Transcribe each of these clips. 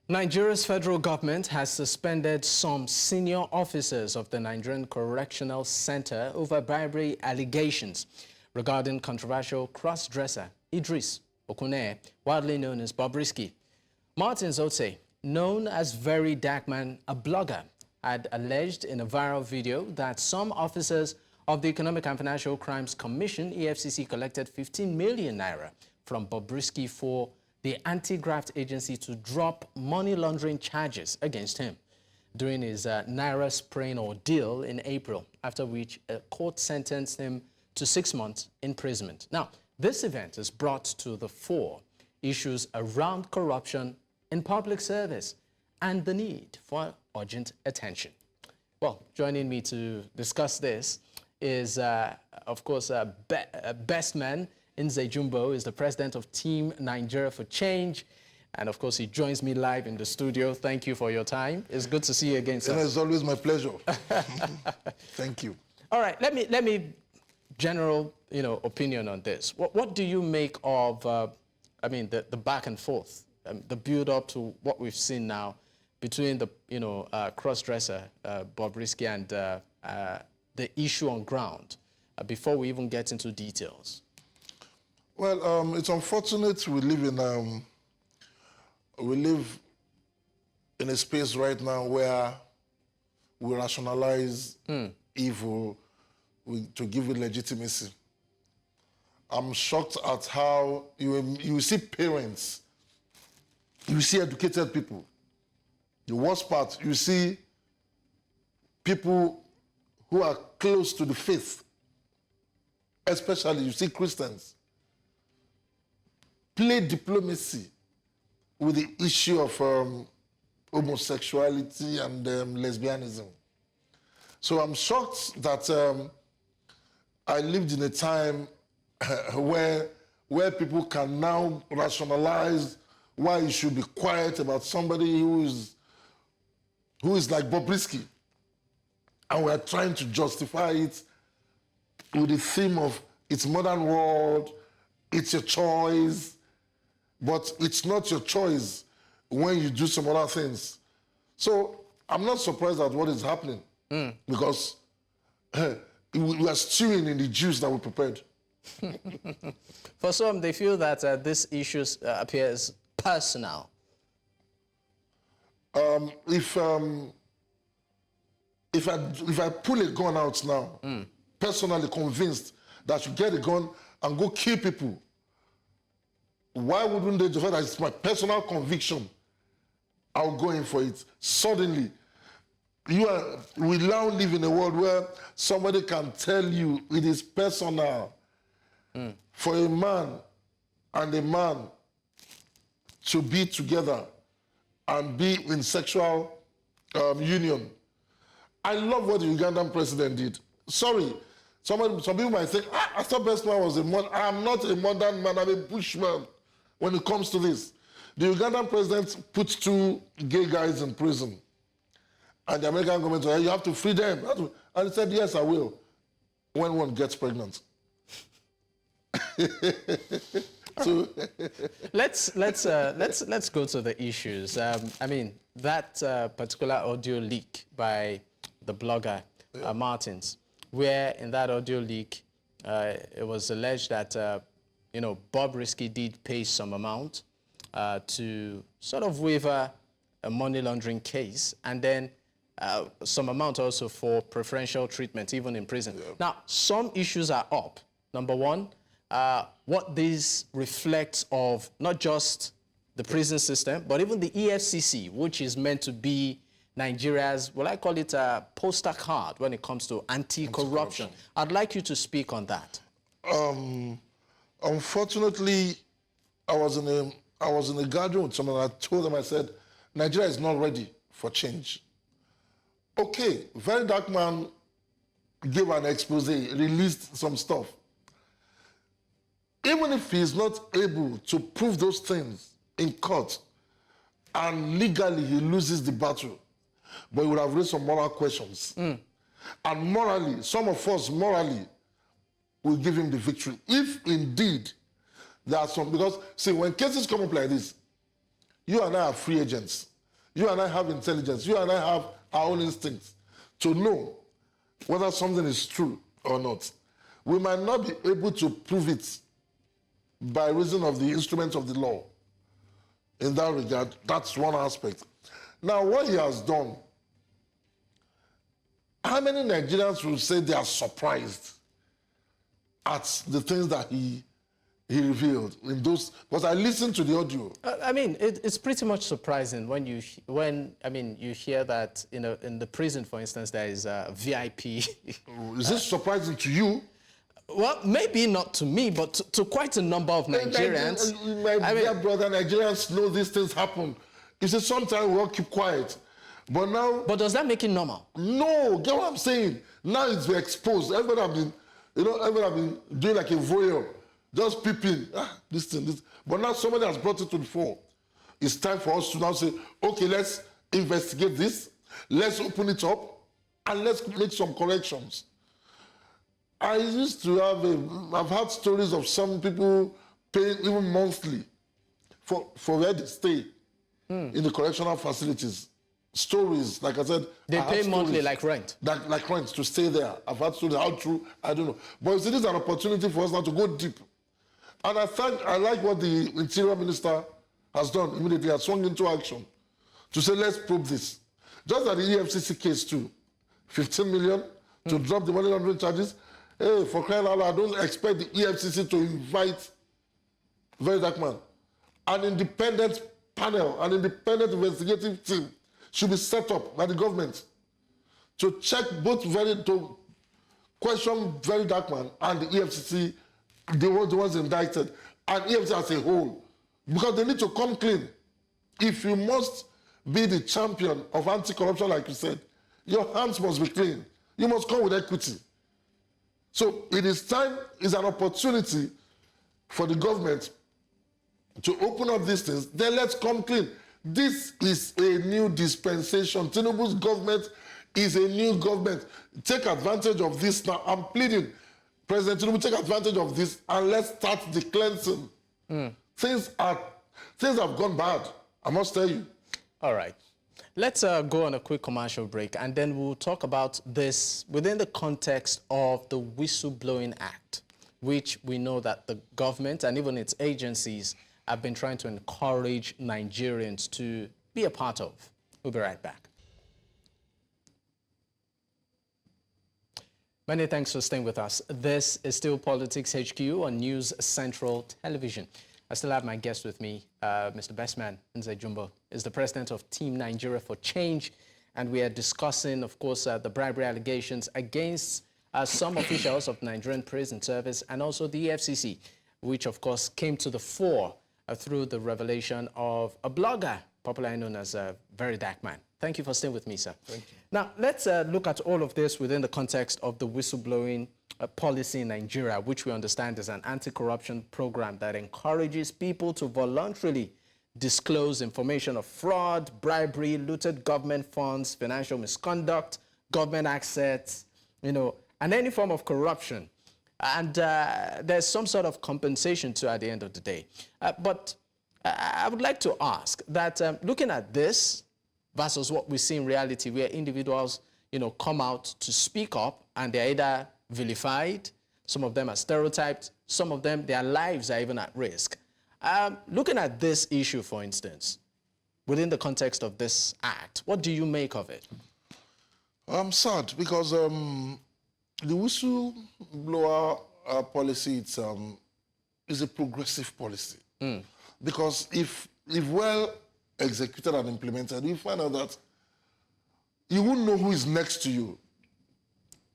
Nigeria's federal government has suspended some senior officers of the Nigerian Correctional Center over bribery allegations regarding controversial cross-dresser Idris Okuneye, widely known as Bobrisky. Martins Otse, known as VeryDarkMan, a blogger, had alleged in a viral video that some officers of the Economic and Financial Crimes Commission, EFCC, collected 15 million naira from Bobrisky for the anti-graft agency to drop money laundering charges against him during his naira spraying ordeal in April, after which a court sentenced him to 6 months imprisonment. Now, this event has brought to the fore issues around corruption in public service and the need for urgent attention. Well, joining me to discuss this is, of course, Bestman Nze-Jumbo is the president of Team Nigeria for Change. And of course, he joins me live in the studio. Thank you for your time. It's good to see you again, sir. It's always my pleasure. Thank you. All right, let me general, opinion on this. What do you make of, the back and forth, the build up to what we've seen now between the, cross-dresser Bobrisky and the issue on ground, before we even get into details? Well, it's unfortunate we live in a space right now where we rationalize evil to give it legitimacy. I'm shocked at how you see parents, you see educated people. The worst part, you see people who are close to the faith, especially you see Christians, play diplomacy with the issue of homosexuality and lesbianism. So I'm shocked that I lived in a time where people can now rationalize why you should be quiet about somebody who is like Bobrisky. And we're trying to justify it with the theme of it's modern world, it's your choice, but it's not your choice when you do some other things. So I'm not surprised at what is happening because we are stewing in the juice that we prepared. For some, they feel that this issue appears personal. If I pull a gun out now, personally convinced that I should get a gun and go kill people, why wouldn't they decide that it's my personal conviction? I'll go in for it. Suddenly, we now live in a world where somebody can tell you it is personal for a man and a man to be together and be in sexual union. I love what the Ugandan president did. Sorry, some people might think, I thought Bestman was a modern. I'm not a modern man, I'm a bushman when it comes to this. The Ugandan president put 2 gay guys in prison. And the American government said, you have to free them. And he said, yes, I will, when one gets pregnant. So let's go to the issues. That particular audio leak by the blogger Martins, where in that audio leak it was alleged that Bobrisky did pay some amount to sort of waiver a money laundering case, and then some amount also for preferential treatment, even in prison. Yeah. Now, some issues are up. Number one, what this reflects of not just the prison system, but even the EFCC, which is meant to be Nigeria's, well, I call it a poster card when it comes to anti-corruption. I'd like you to speak on that. Unfortunately, I was in a gathering with someone. I told them, I said, Nigeria is not ready for change. Okay, VeryDarkMan gave an expose, released some stuff. Even if he's not able to prove those things in court, and legally he loses the battle, but he would have raised some moral questions. And morally, some of us morally will give him the victory. If indeed there are some, because see, when cases come up like this, you and I are free agents. You and I have intelligence. You and I have our own instincts to know whether something is true or not. We might not be able to prove it by reason of the instruments of the law. In that regard, that's one aspect. Now, what he has done, how many Nigerians will say they are surprised at the things that he revealed in those? Because I listened to the audio. I mean, it's pretty much surprising when you hear that in the prison, for instance, there is a VIP. Is this surprising to you? Well, maybe not to me, but to quite a number of Nigerians. My dear brother, Nigerians know these things happen. You see, sometimes we all keep quiet. But now... But does that make it normal? No, get what I'm saying? Now it's been exposed. Everybody have been, everybody have been doing like a voyeur, just peeping. This thing, this. But now somebody has brought it to the fore. It's time for us to now say, okay, let's investigate this. Let's open it up, and let's make some corrections. I used to have I've had stories of some people paying even monthly for where they stay in the correctional facilities. Stories, like I said. They pay monthly like rent? Like rent, to stay there. I've had stories, how true, I don't know. But you see, this is an opportunity for us now to go deep. And I like what the Interior Minister has done immediately, has swung into action to say, let's probe this. Just like the EFCC case too, 15 million to drop the money laundering charges. Hey, for crying out loud, I don't expect the EFCC to invite VeryDarkMan. An independent panel, an independent investigative team should be set up by the government to check to question VeryDarkMan and the EFCC, the ones indicted, and EFCC as a whole. Because they need to come clean. If you must be the champion of anti-corruption, like you said, your hands must be clean. You must come with equity. So it is time, it's an opportunity for the government to open up these things. Then let's come clean. This is a new dispensation. Tinubu's government is a new government. Take advantage of this now. I'm pleading, President Tinubu, take advantage of this and let's start the cleansing. Things have gone bad, I must tell you. All right. Let's go on a quick commercial break, and then we'll talk about this within the context of the Whistleblowing Act, which we know that the government and even its agencies have been trying to encourage Nigerians to be a part of. We'll be right back. Many thanks for staying with us. This is still Politics HQ on News Central Television. I still have my guest with me, Mr. Bestman Nze-Jumbo, is the president of Team Nigeria for Change, and we are discussing, of course, the bribery allegations against some officials of Nigerian Prison Service and also the EFCC, which, of course, came to the fore through the revelation of a blogger, popularly known as VeryDarkMan. Thank you for staying with me, sir. Thank you. Now, let's look at all of this within the context of the whistleblowing policy in Nigeria, which we understand is an anti-corruption program that encourages people to voluntarily disclose information of fraud, bribery, looted government funds, financial misconduct, government assets, and any form of corruption. And there's some sort of compensation too at the end of the day. But I would like to ask that looking at this versus what we see in reality, where individuals, come out to speak up and they're either vilified, some of them are stereotyped, some of them, their lives are even at risk. Looking at this issue, for instance, within the context of this act, what do you make of it? I'm sad because the whistleblower policy is a progressive policy. Because if well executed and implemented, you find out that you won't know who is next to you.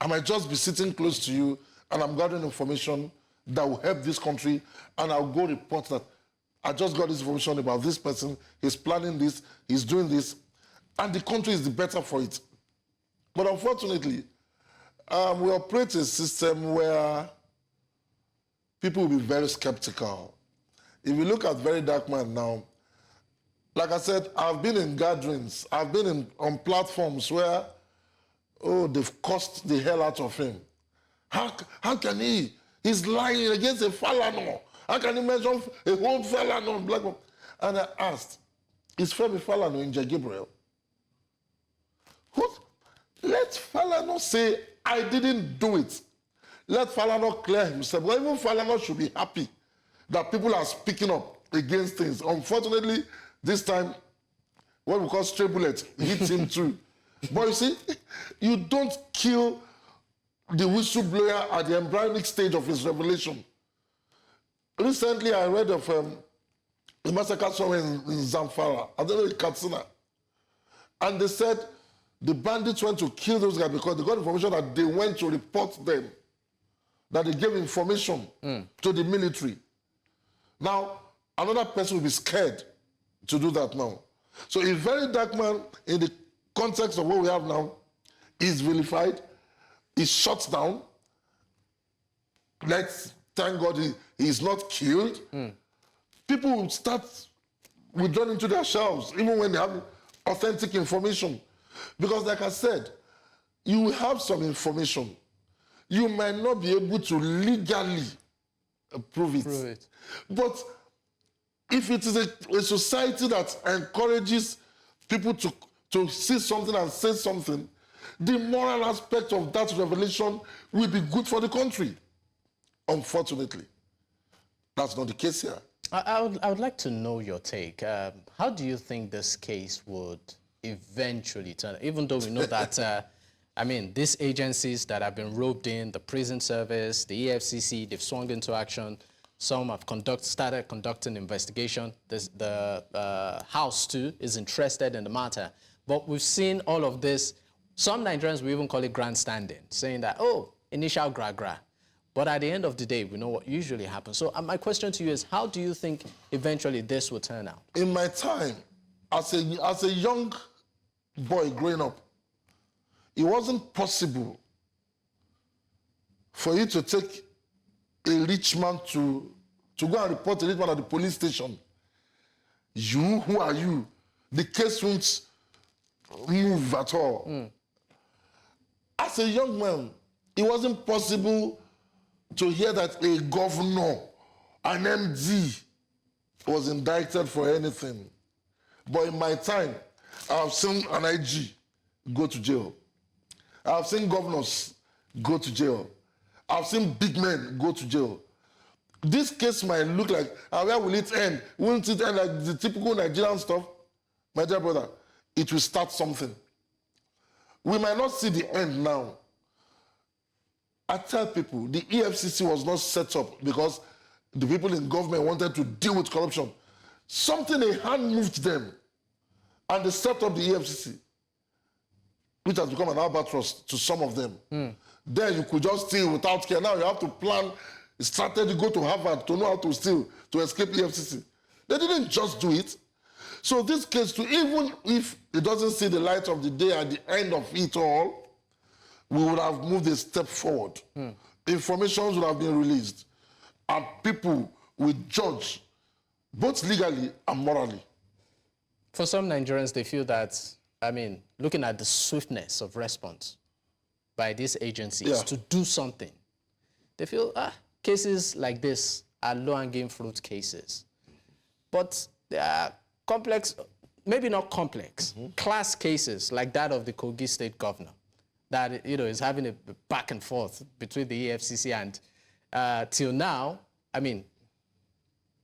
I might just be sitting close to you and I'm gathering information that will help this country, and I'll go report that I just got this information about this person, he's planning this, he's doing this, and the country is the better for it. But unfortunately, we operate a system where people will be very skeptical. If you look at VeryDarkMan now, like I said, I've been in gatherings, I've been on platforms where, they've cursed the hell out of him. How can he? He's lying against a Falano. How can he mention a whole Falano black man? And I asked, is Femi Falana in Gabriel. Let Falana say, I didn't do it. Let Falana clear himself. Well, even Falana should be happy that people are speaking up against things. Unfortunately, this time, what we call stray bullet hits him too. But you see, you don't kill the whistleblower at the embryonic stage of his revelation. Recently, I read of a massacre somewhere in Zamfara, I don't know, in Katsina. And they said the bandits went to kill those guys because they got information that they went to report them, that they gave information to the military. Now, another person will be scared to do that now. So a very dark man, in the context of what we have now, is vilified, is shut down. Let's thank God he is not killed. People will start withdrawing into their shells, even when they have authentic information. Because like I said, you will have some information. You might not be able to legally prove it. But if it is a society that encourages people to see something and say something, the moral aspect of that revelation will be good for the country. Unfortunately, that's not the case here. I would like to know your take. How do you think this case would eventually turn, even though we know that, I mean, these agencies that have been roped in, the prison service, the EFCC, they've swung into action. Some have started conducting investigation. The House, too, is interested in the matter. But we've seen all of this. Some Nigerians will even call it grandstanding, saying that, oh, initial gra-gra. But at the end of the day, we know what usually happens. So my question to you is, how do you think eventually this will turn out? In my time, as a young boy growing up, it wasn't possible for you to take a rich man to go and report a rich man at the police station. You, who are you? The case won't move at all. As a young man, it wasn't possible to hear that a governor, an MD, was indicted for anything. But in my time, I've seen an IG go to jail. I've seen governors go to jail. I've seen big men go to jail. This case might look like, where will it end? Won't it end like the typical Nigerian stuff? My dear brother, it will start something. We might not see the end now. I tell people, the EFCC was not set up because the people in government wanted to deal with corruption. Something, a hand moved them, and they set up the EFCC, which has become an albatross to some of them. Then you could just steal without care. Now you have to plan a strategy, go to Harvard to know how to steal, to escape EFCC. They didn't just do it. So this case, too, even if it doesn't see the light of the day at the end of it all, we would have moved a step forward. Information would have been released, and people will judge both legally and morally. For some Nigerians, they feel that, I mean, looking at the swiftness of response by these agencies to do something, they feel, cases like this are low-hanging fruit cases. But there are complex, maybe not complex, class cases like that of the Kogi State governor that, you know, is having a back and forth between the EFCC and till now, I mean,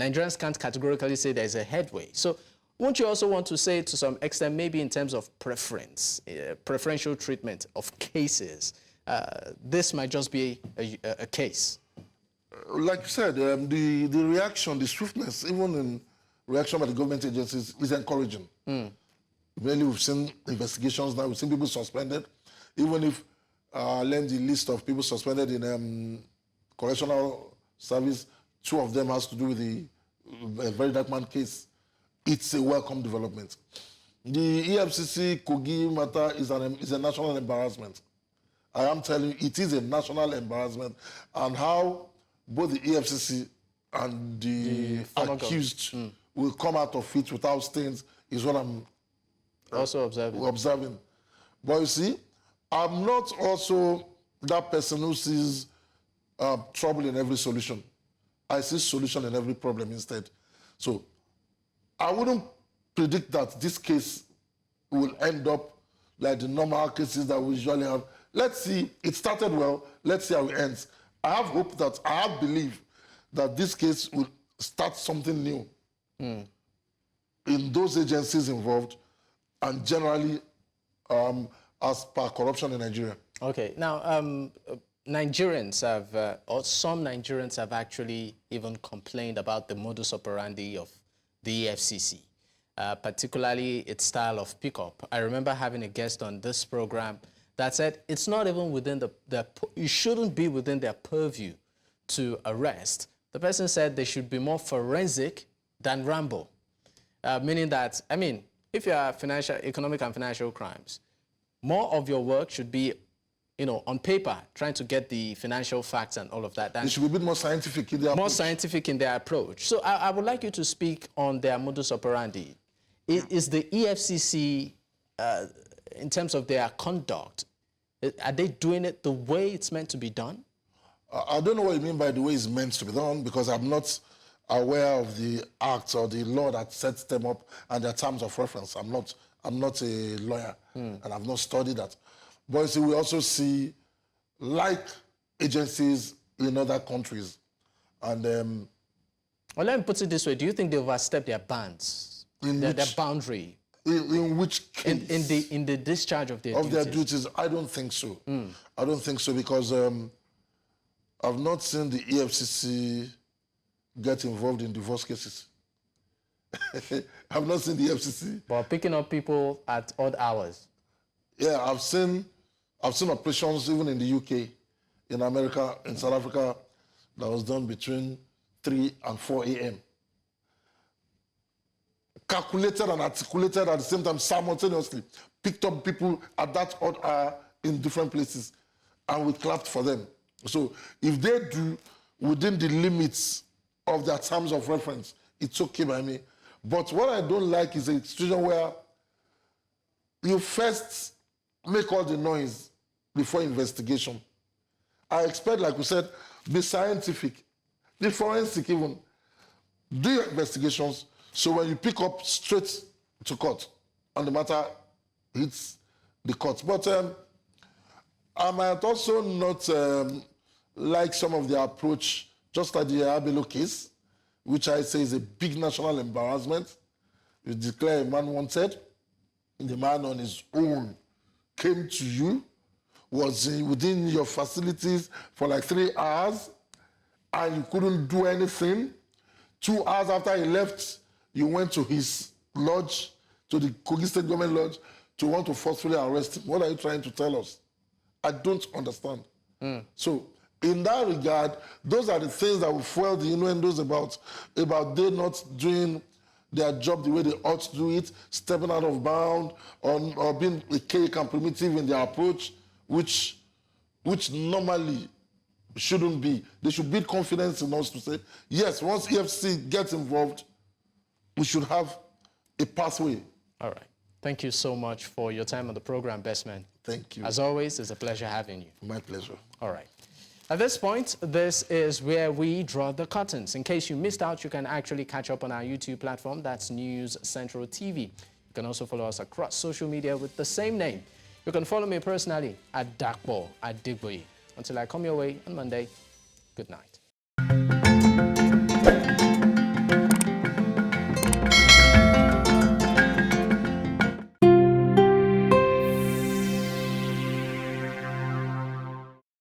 Nigerians can't categorically say there's a headway. So won't you also want to say to some extent, maybe in terms of preference, preferential treatment of cases, this might just be a case? Like you said, the reaction, the swiftness, even in reaction by the government agencies is encouraging. Mainly we've seen investigations now, we've seen people suspended. Even if I learned the list of people suspended in correctional service, 2 of them has to do with the VeryDarkMan case. It's a welcome development. The EFCC Kogi matter is a national embarrassment. I am telling you, it is a national embarrassment. And how both the EFCC and the accused will come out of it without stains is what I'm also observing. But you see, I'm not also that person who sees trouble in every solution. I see solution in every problem instead. So I wouldn't predict that this case will end up like the normal cases that we usually have. Let's see. It started well. Let's see how it ends. I have hope that, I have belief that this case will start something new in those agencies involved and generally as per corruption in Nigeria. Okay. Now, Nigerians have, or some Nigerians have actually even complained about the modus operandi of the EFCC, particularly its style of pickup. I remember having a guest on this program that said it's not even within it shouldn't be within their purview to arrest. The person said they should be more forensic than Rambo, meaning that, I mean, if you are economic and financial crimes, more of your work should be, on paper, trying to get the financial facts and all of that. They should be a bit more scientific in their approach. More scientific in their approach. So I would like you to speak on their modus operandi. Is the EFCC, in terms of their conduct, are they doing it the way it's meant to be done? I don't know what you mean by the way it's meant to be done, because I'm not aware of the act or the law that sets them up and their terms of reference. I'm not a lawyer, and I've not studied that. But you see, we also see, like agencies in other countries, and well, let me put it this way: do you think they overstep their bounds, their boundary? In which case? In the discharge of their duties? I don't think so. I don't think so, because I've not seen the EFCC get involved in divorce cases. I've not seen the EFCC. But picking up people at odd hours. Yeah, I've seen operations even in the UK, in America, in South Africa, that was done between 3 and 4 a.m. Calculated and articulated at the same time, simultaneously. Picked up people at that odd hour in different places, and we clapped for them. So if they do within the limits of their terms of reference, it's okay by me. But what I don't like is a situation where you first make all the noise before investigation. I expect, like we said, be scientific, be forensic even. Do your investigations, so when you pick up, straight to court, and the matter hits the court. But I might also not like some of the approach, just like the Abelo case, which I say is a big national embarrassment. You declare a man wanted, the man on his own came to you, was within your facilities for like 3 hours, and you couldn't do anything. 2 hours after he left, you went to his lodge, to the Kogi State Government Lodge, to want to forcefully arrest him. What are you trying to tell us? I don't understand. So, in that regard, those are the things that will fuel the innuendos about they not doing their job the way they ought to do it, stepping out of bound, or being archaic and primitive in their approach, which normally shouldn't be. They should build confidence in us to say, yes, once EFCC gets involved, we should have a pathway. All right. Thank you so much for your time on the program, Bestman. Thank you. As always, it's a pleasure having you. My pleasure. All right. At this point, this is where we draw the curtains. In case you missed out, you can actually catch up on our YouTube platform. That's News Central TV. You can also follow us across social media with the same name. You can follow me personally at Dakbo at Digboyi. Until I come your way on Monday, good night.